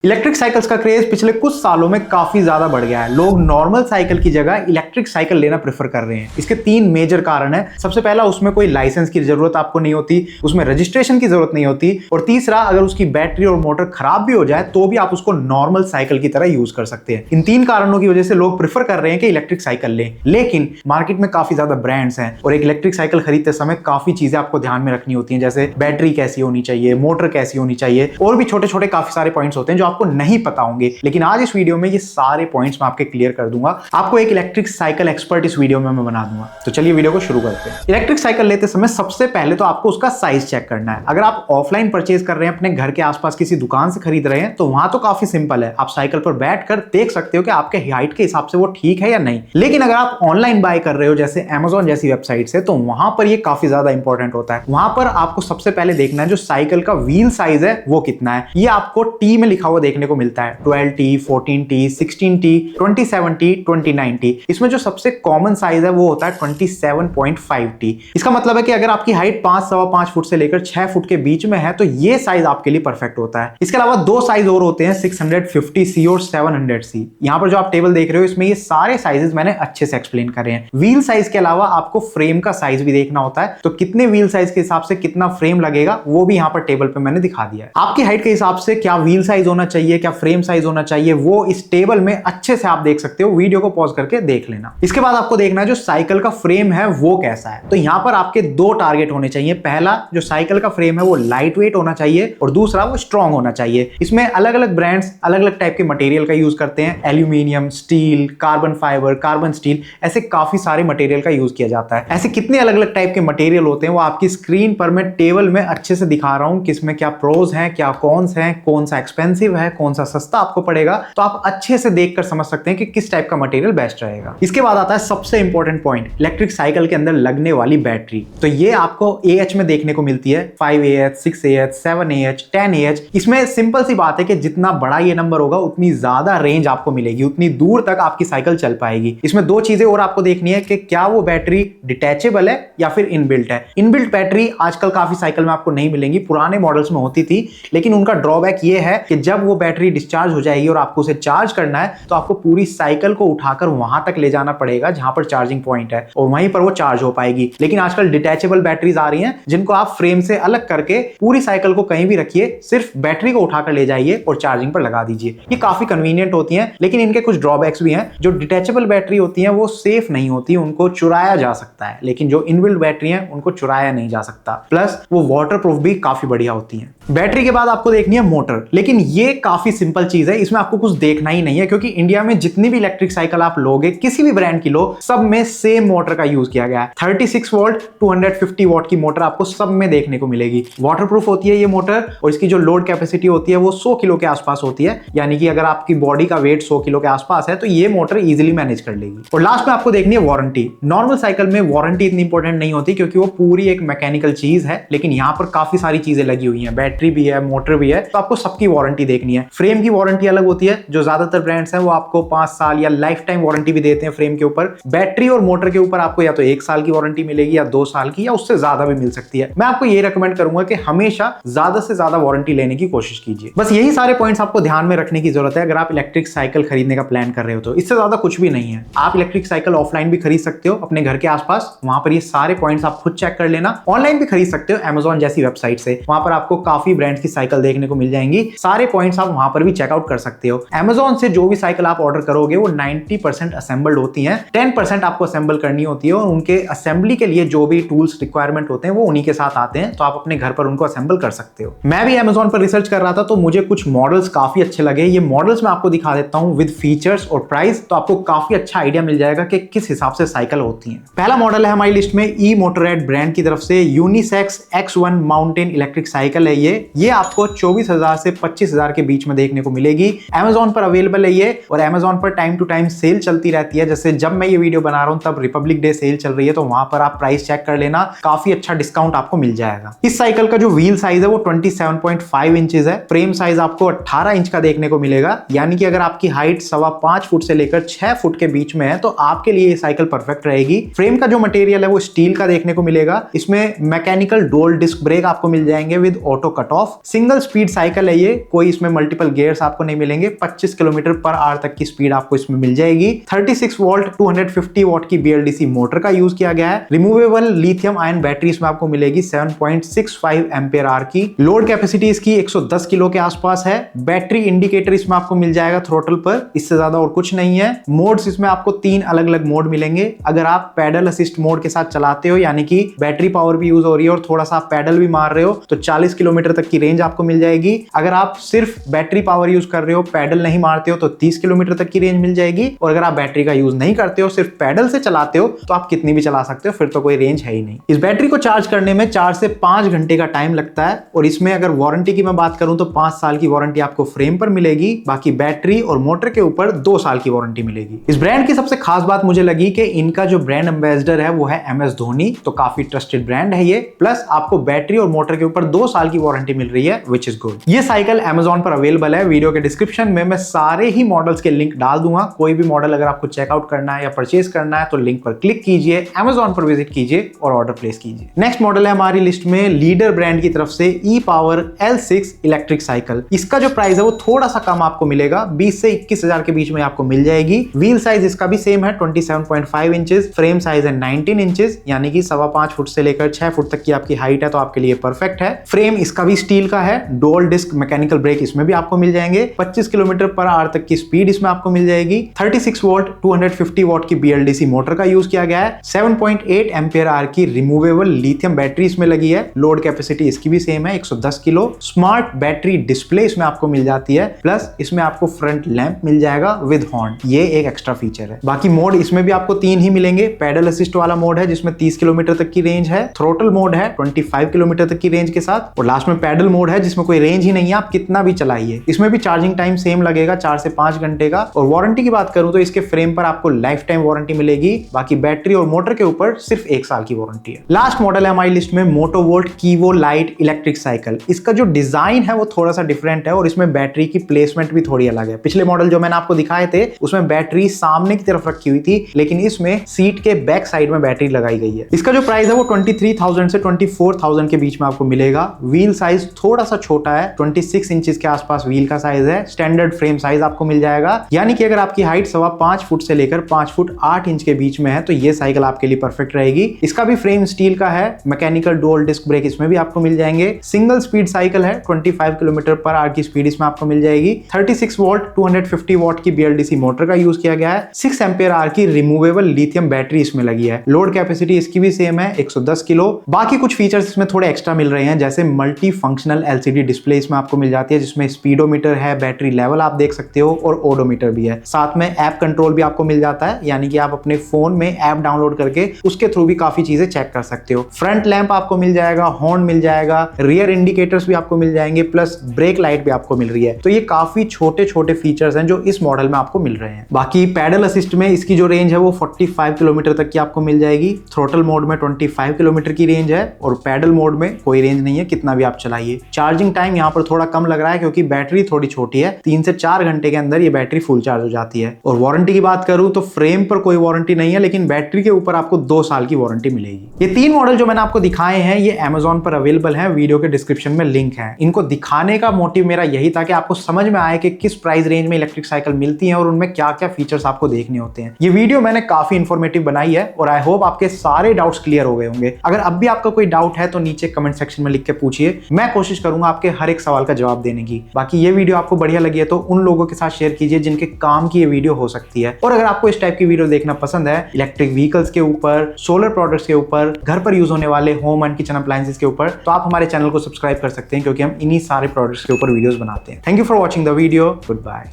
Electric cycles का craze पिछले कुछ सालों में काफी ज्यादा बढ़ गया है। लोग नॉर्मल साइकिल की जगह इलेक्ट्रिक साइकिल लेना प्रेफर कर रहे हैं। इसके तीन मेजर कारण है। सबसे पहला, उसमें कोई लाइसेंस की जरूरत आपको नहीं होती, उसमें रजिस्ट्रेशन की जरूरत नहीं होती, और तीसरा, अगर उसकी बैटरी और मोटर खराब भी हो जाए तो भी आप उसको नॉर्मल साइकिल की तरह यूज कर सकते हैं। इन तीन कारणों की वजह से लोग प्रेफर कर रहे हैं कि इलेक्ट्रिक साइकिल लें। लेकिन मार्केट में काफी ज्यादा ब्रांड्स हैं और एक इलेक्ट्रिक साइकिल खरीदते समय काफी चीजें आपको ध्यान में रखनी होती हैं, जैसे बैटरी कैसी होनी चाहिए, मोटर कैसी होनी चाहिए, और भी छोटे छोटे काफी सारे पॉइंट्स होते हैं जो आपको नहीं पता। लेकिन आज इस वीडियो में ये सारे पॉइंट्स मैं आपके क्लियर कर दूंगा। आपको एक इलेक्ट्रिक साइकिल एक्सपर्ट इस वीडियो में मैं बना दूंगा। तो चलिए वीडियो को शुरू करते हैं। इलेक्ट्रिक साइकिल लेते समय सबसे पहले तो आपको उसका साइज चेक करना है। अगर आप ऑफलाइन परचेज कर रहे हैं, अपने घर के आसपास किसी दुकान से खरीद रहे हैं, तो वहां तो काफी सिंपल है। आप साइकिल पर बैठकर देख सकते हो कि आपके हाइट के हिसाब से वो ठीक है या नहीं। लेकिन अगर आप ऑनलाइन बाय कर रहे हो, जैसे Amazon जैसी वेबसाइट से, तो वहां पर ये काफी ज्यादा इंपॉर्टेंट होता है। वहां पर आपको सबसे पहले देखना है जो साइकिल का व्हील साइज है वो कितना है। ये आपको टी में लिखा हुआ देखने को मिलता है। 12T, 14T, 16T, 27T, 29T। इसमें जो सबसे कॉमन साइज है वो होता है 27.5T। इसका मतलब है कि अगर आपकी हाइट 5.25 फुट से लेकर 6 फुट के बीच में है तो ये साइज आपके लिए परफेक्ट होता है। इसके अलावा दो साइज और होते हैं, 650C और 700C। यहाँ पर जो आप टेबल देख रहे हो, इसमें ये सारे साइजेस मैंने अच्छे से एक्सप्लेन करे हैं। व्हील साइज के अलावा आपको फ्रेम का साइज भी देखना होता है, तो कितने व्हील साइज के हिसाब से कितना फ्रेम लगेगा वो भी यहाँ पर टेबल पे मैंने दिखा दिया है। आपकी हाइट के हिसाब से क्या व्हील साइज होना चाहिए, क्या फ्रेम साइज होना चाहिए, वो इस टेबल में अच्छे से आप देख सकते हो। वीडियो को पॉज करके देख लेना। इसके बाद आपको देखना है जो साइकिल का फ्रेम है वो कैसा है। तो यहां पर आपके दो टारगेट होने चाहिए। पहला, जो साइकिल का फ्रेम है वो लाइट वेट होना चाहिए, और दूसरा, वो स्ट्रॉन्ग होना चाहिए। इसमें अलग अलग ब्रांड्स अलग अलग टाइप के मटेरियल का यूज करते हैं। Aluminium, steel, carbon fibre, carbon steel, ऐसे काफी सारे मटेरियल का यूज किया जाता है। ऐसे कितने अलग अलग टाइप के मटेरियल होते हैं वो आपकी स्क्रीन पर मैं टेबल में अच्छे से दिखा रहा हूं, किसमें क्या प्रोज हैं, क्या कॉन्स हैं, कौन सा एक्सपेंसिव है, कौन सा सस्ता आपको पड़ेगा। तो आप अच्छे से देखकर समझ सकते हैं कि किस टाइप का मटेरियल बेस्ट रहेगा। इसके बाद आता है सबसे इंपॉर्टेंट पॉइंट, इलेक्ट्रिक साइकिल के अंदर लगने वाली बैटरी। तो ये आपको AH में देखने को मिलती है, 5AH, 6AH, 7AH, 10AH। इसमें सिंपल सी बात है कि जितना बड़ा ये नंबर होगा उतनी ज्यादा रेंज आपको मिलेगी, उतनी दूर तक आपकी साइकिल चल पाएगी। इसमें दो चीजें और आपको देखनी है कि क्या वो बैटरी डिटैचेबल है या फिर इनबिल्ट है। इनबिल्ट बैटरी आजकल काफी साइकिल में आपको नहीं मिलेंगी, पुराने मॉडल्स में होती थी, लेकिन उनका ड्रॉबैक ये है कि जब वो बैटरी डिस्चार्ज हो जाएगी और आपको उसे चार्ज करना है तो आपको पूरी साइकिल को उठाकर वहां तक ले जाना पड़ेगा जहां पर चार्जिंग पॉइंट है, और वहीं पर वो चार्ज हो पाएगी। लेकिन आजकल डिटैचेबल बैटरीज आ रही हैं जिनको आप फ्रेम से अलग करके पूरी साइकिल को कहीं भी रखिए, सिर्फ बैटरी को उठाकर ले जाइए और चार्जिंग पर लगा दीजिए। ये काफी कन्वीनियंट होती हैं, लेकिन इनके कुछ ड्रॉबैक्स भी हैं। जो डिटैचेबल बैटरी होती हैं वो सेफ नहीं होती, उनको चुराया जा सकता है, लेकिन जो इनबिल्ट बैटरी हैं उनको चुराया नहीं जा सकता। प्लस वो वाटरप्रूफ भी काफी बढ़िया होती हैं। बैटरी के बाद आपको देखनी है मोटर, लेकिन ये काफी सिंपल चीज है, इसमें आपको कुछ देखना ही नहीं है, क्योंकि इंडिया में जितनी भी इलेक्ट्रिक साइकिल आप लोगे, किसी भी ब्रांड की लो, सब में सेम मोटर का यूज किया गया है। 36 वोल्ट 250 वॉट की मोटर आपको सब में देखने को मिलेगी। वाटरप्रूफ होती है ये मोटर, और इसकी जो लोड कैपेसिटी होती है वो 100 किलो के आसपास होती है, यानी कि अगर आपकी बॉडी का वेट 100 किलो के आसपास है तो ये मोटर इजीली मैनेज कर लेगी। और लास्ट में आपको देखनी है वारंटी। नॉर्मल साइकिल में वारंटी इतनी इंपॉर्टेंट नहीं होती, क्योंकि वो पूरी एक मैकेनिकल चीज है, लेकिन यहाँ पर काफी सारी चीजें लगी हुई है, बैटरी भी है, मोटर भी है, तो आपको सबकी वारंटी देखनी है। फ्रेम की वारंटी अलग होती है, जो ज्यादातर ब्रांड्स हैं वो आपको 5 साल या लाइफ टाइम वारंटी भी देते हैं फ्रेम के ऊपर। बैटरी और मोटर के ऊपर आपको या तो 1 साल की वारंटी मिलेगी, या 2 साल की, या उससे ज्यादा भी मिल सकती है। मैं आपको ये रिकमेंड करूंगा कि हमेशा ज्यादा से ज्यादा वारंटी लेने की कोशिश कीजिए। बस यही सारे पॉइंट्स आपको ध्यान में रखने की जरूरत है अगर आप इलेक्ट्रिक साइकिल खरीदने का प्लान कर रहे हो, तो इससे ज्यादा कुछ भी नहीं है। आप इलेक्ट्रिक साइकिल ऑफलाइन भी खरीद सकते हो अपने घर के आसपास, वहां पर ये सारे पॉइंट्स आप खुद चेक कर लेना। ऑनलाइन भी खरीद सकते हो Amazon जैसी वेबसाइट से, वहां पर आपको काफी ब्रांड्स की साइकिल देखने को मिल जाएंगी। सारे पॉइंट्स आप वहां पर भी चेकआउट कर सकते हो। Amazon से जो भी साइकिल आप ऑर्डर करोगे वो 90% असेंबल्ड होती हैं, 10% आपको असेंबल करनी होती है, और उनके असेंबली के लिए जो भी टूल्स रिक्वायरमेंट होते हैं वो उन्हीं के साथ आते हैं, तो आप अपने घर पर उनको असेंबल कर सकते हो। मैं भी Amazon पर रिसर्च कर रहा था तो मुझे कुछ मॉडल्स काफी अच्छे लगे। ये मॉडल्स मैं आपको दिखा देता हूं विद फीचर्स और प्राइस, तो आपको काफी अच्छा आइडिया मिल जाएगा कि किस हिसाब से साइकिल होती है। पहला मॉडल है हमारी लिस्ट में E-Motorrad ब्रांड की तरफ से unisex X1 mountain electric cycle है। ये आपको 24,000 से 25,000 के बीच में देखने को मिलेगी। Amazon पर अवेलेबल है ये, और Amazon पर टाइम टू टाइम सेल चलती रहती है। जैसे जब मैं ये वीडियो बना रहा हूं तब रिपब्लिक डे सेल चल रही है, तो वहां पर आप प्राइस चेक कर लेना, काफी अच्छा डिस्काउंट आपको मिल जाएगा। इस साइकिल का जो व्हील साइज है वो 27.5 इंचेस है। फ्रेम साइज आपको 18 इंच का देखने को मिलेगा, यानी कि अगर आपकी हाइट 5.25 फुट से लेकर 6 फुट के बीच में है तो आपके लिए ये साइकिल परफेक्ट रहेगी। फ्रेम का जो मटेरियल है वो स्टील का देखने को मिलेगा। इसमें मैकेनिकल डुअल डिस्क ब्रेक आपको मिल जाएंगे with auto cut off. Single speed cycle है ये, कोई इसमें मल्टीपल गियर्स आपको नहीं मिलेंगे। 25 किलोमीटर पर आवर तक की स्पीड आपको इसमें मिल जाएगी। 36 वोल्ट 250 वॉट की BLDC मोटर का यूज किया गया है। रिमूवेबल लिथियम आयन बैटरी इसमें आपको मिलेगी 7.65 एम्पियर आवर की। लोड कैपेसिटी इसकी 110 किलो के आसपास है। बैटरी इंडिकेटर इसमें आपको मिल जाएगा थ्रोटल पर, इससे ज्यादा और कुछ नहीं है। मोड्स इसमें आपको 3 अलग अलग मोड मिलेंगे। अगर आप पैडल असिस्ट मोड के साथ चलाते हो, यानी कि बैटरी पावर भी यूज हो रही है और थोड़ा सा आप पैडल भी मार रहे हो, तो 40 किलोमीटर तक की रेंज आपको मिल जाएगी। अगर आप सिर्फ बैटरी पावर यूज कर रहे हो, पैडल नहीं मारते हो, तो 30 किलोमीटर तक की रेंज मिल जाएगी। और अगर आप बैटरी का यूज नहीं करते हो, सिर्फ पैडल से चलाते हो, तो आप कितनी भी चला सकते हो, फिर तो कोई रेंज है ही नहीं। इस बैटरी को चार्ज करने में 4 से 5 घंटे का टाइम लगता है। और इसमें अगर वारंटी की मैं बात करूं तो 5 साल की वारंटी आपको फ्रेम पर मिलेगी, बाकी बैटरी और मोटर के ऊपर 2 साल की वारंटी मिलेगी। इस ब्रांड की सबसे खास बात मुझे लगी कि इनका जो ब्रांड एम्बेसडर है वो है MS धोनी, तो काफी ट्रस्टेड ब्रांड है ये। प्लस आपको बैटरी और मोटर के ऊपर 2 साल की वारंटी मिल रही है, विच इज गुड। ये साइकिल Amazon पर अवेलेबल है। वीडियो के डिस्क्रिप्शन में मैं सारे ही मॉडल्स के लिंक डाल दूंगा। कोई भी मॉडल अगर आपको चेकआउट करना है या परचेज करना है तो लिंक पर क्लिक कीजिए, Amazon पर विजिट कीजिए और ऑर्डर प्लेस कीजिए। नेक्स्ट मॉडल है हमारी लिस्ट में लीडर ब्रांड की तरफ से e-Power L6 इलेक्ट्रिक साइकिल। इसका जो प्राइस है वो थोड़ा सा कम आपको मिलेगा, 20 से 21 हजार के बीच में आपको मिल जाएगी। व्हील साइज इसका भी सेम है 27.5 इंचेस। फ्रेम साइज है 19 इंचेस, यानी कि 5.25 फुट से लेकर 6 फुट तक की आपकी हाइट है, तो आपके लिए परफेक्ट है। फ्रेम इसका भी स्टील का है। डुअल डिस्क मैकेनिकल ब्रेक इसमें भी आपको मिल जाएंगे। 25 किलोमीटर पर आवर तक की स्पीड इसमें आपको मिल जाएगी। 36 वोल्ट 250 वॉट की BLDC मोटर का यूज किया गया है। 7.8 एम्पियर आवर की रिमूवेबल लिथियम बैटरी इसमें लगी है। लोड कैपेसिटी इसकी भी सेम है 110 किलो। स्मार्ट बैटरी डिस्प्ले इसमें आपको मिल जाती है। प्लस इसमें आपको फ्रंट लैंप मिल जाएगा विद हॉर्न, ये एक एक्स्ट्रा फीचर है। बाकी मोड इसमें भी आपको 3 ही मिलेंगे। पैडल असिस्ट वाला मोड है जिसमें 30 किलोमीटर तक की रेंज है। थ्रोटल मोड है 25 किलोमीटर तक की रेंज के साथ। और लास्ट में पैडल मोड है जिसमें कोई रेंज ही नहीं है, आप कितना भी चलाइए। इसमें भी चार्जिंग टाइम सेम लगेगा 4 से 5 घंटे का। और वारंटी की बात करूं तो इसके फ्रेम पर आपको लाइफ टाइम वारंटी मिलेगी। बाकी बैटरी और मोटर के ऊपर सिर्फ 1 साल की वारंटी है। लास्ट मॉडल है हमारी लिस्ट में Motovolt Kivo light electric cycle. इसका जो डिजाइन है वो थोड़ा सा डिफरेंट है और इसमें बैटरी की प्लेसमेंट भी थोड़ी अलग है। पिछले मॉडल जो मैंने आपको दिखाए थे उसमें बैटरी सामने की तरफ रखी हुई थी, लेकिन इसमें सीट के बैक साइड में बैटरी लगाई गई है। इसका जो प्राइस है वो 23,000 से 24,000 के बीच में आपको मिलेगा। व्हील साइज थोड़ा सा छोटा है, 26 इंचेस के आसपास व्हील का साइज है। स्टैंडर्ड फ्रेम साइज आपको मिल जाएगा, यानी कि अगर आपकी हाइट 5.25 फुट से लेकर 5 फुट 8 इंच के बीच में है तो ये साइकिल आपके लिए परफेक्ट रहेगी। इसका भी फ्रेम स्टील का है। मैकेनिकल डुअल डिस्क ब्रेक इसमें भी आपको मिल जाएंगे। सिंगल स्पीड साइकिल है, 25 किलोमीटर पर आवर की स्पीड इसमें आपको मिल जाएगी। 36 वोल्ट 250 वॉट की BLDC मोटर का यूज किया गया है। 6 एम्पियर आवर की रिमूवेबल लिथियम बैटरी इसमें लगी है। लोड कैपेसिटी इसकी भी सेम है 110 किलो। बाकी कुछ फीचर्स इसमें थोड़े एक्स्ट्रा मिल रहे हैं, जैसे मल्टी फंक्शनल LCD डिस्प्ले इसमें आपको मिल जाती है, जिसमें स्पीडोमीटर है, बैटरी लेवल आप देख सकते हो और ओडोमीटर भी है। साथ में ऐप कंट्रोल भी आपको मिल जाता है, यानी कि आप अपने फोन में ऐप डाउनलोड करके उसके थ्रू भी काफी चीजें चेक कर सकते हो। फ्रंट लैंप आपको मिल जाएगा, हॉर्न मिल जाएगा, रियर इंडिकेटर्स भी आपको मिल जाएंगे, प्लस ब्रेक लाइट भी आपको मिल रही है। तो ये काफी छोटे छोटे फीचर्स हैं जो इस मॉडल में आपको मिल रहे हैं। बाकी पैडल असिस्ट में इसकी जो रेंज है वो 45 किलोमीटर तक की आपको मिल जाएगी। थ्रोटल मोड में 25 किलोमीटर की रेंज है और पैडल मोड में कोई रेंज नहीं है, कितना भी आप चलाइए। चार्जिंग टाइम यहाँ पर थोड़ा कम लग रहा है क्योंकि बैटरी थोड़ी छोटी है। 3 से 4 घंटे के अंदर ये बैटरी फुल चार्ज हो जाती है। और वारंटी की बात करूं तो फ्रेम पर कोई वारंटी नहीं है, लेकिन बैटरी के ऊपर आपको 2 साल की वारंटी मिलेगी। ये 3 मॉडल जो मैंने आपको दिखाए हैं ये Amazon पर अवेलेबल है। वीडियो के डिस्क्रिप्शन में लिंक है। इनको दिखाने का मोटिव मेरा यही था कि आपको समझ में आए कि किस प्राइस रेंज में इलेक्ट्रिक साइकिल मिलती है और उनमें क्या क्या फीचर्स आपको देखने होते हैं। ये वीडियो मैंने काफी इंफॉर्मेटिव बनाई है और आई होप आपके सारे डाउट्स क्लियर हो गए होंगे। अगर अब भी आपका कोई डाउट है तो नीचे कमेंट सेक्शन में लिख के पूछिए, मैं कोशिश करूंगा आपके हर एक सवाल का जवाब देने की। बाकी ये वीडियो आपको बढ़िया लगी है तो उन लोगों के साथ शेयर कीजिए जिनके काम की ये वीडियो हो सकती है। और अगर आपको इस टाइप की वीडियो देखना पसंद है, इलेक्ट्रिक व्हीकल्स के ऊपर, सोलर प्रोडक्ट्स के ऊपर, घर पर यूज होने वाले होम एंड किचन अप्लायंसेस के ऊपर, तो आप हमारे चैनल को सब्सक्राइब कर सकते हैं क्योंकि हम इन्हीं सारे प्रोडक्ट्स के ऊपर वीडियोस बनाते हैं। Thank you for watching the video. Good bye.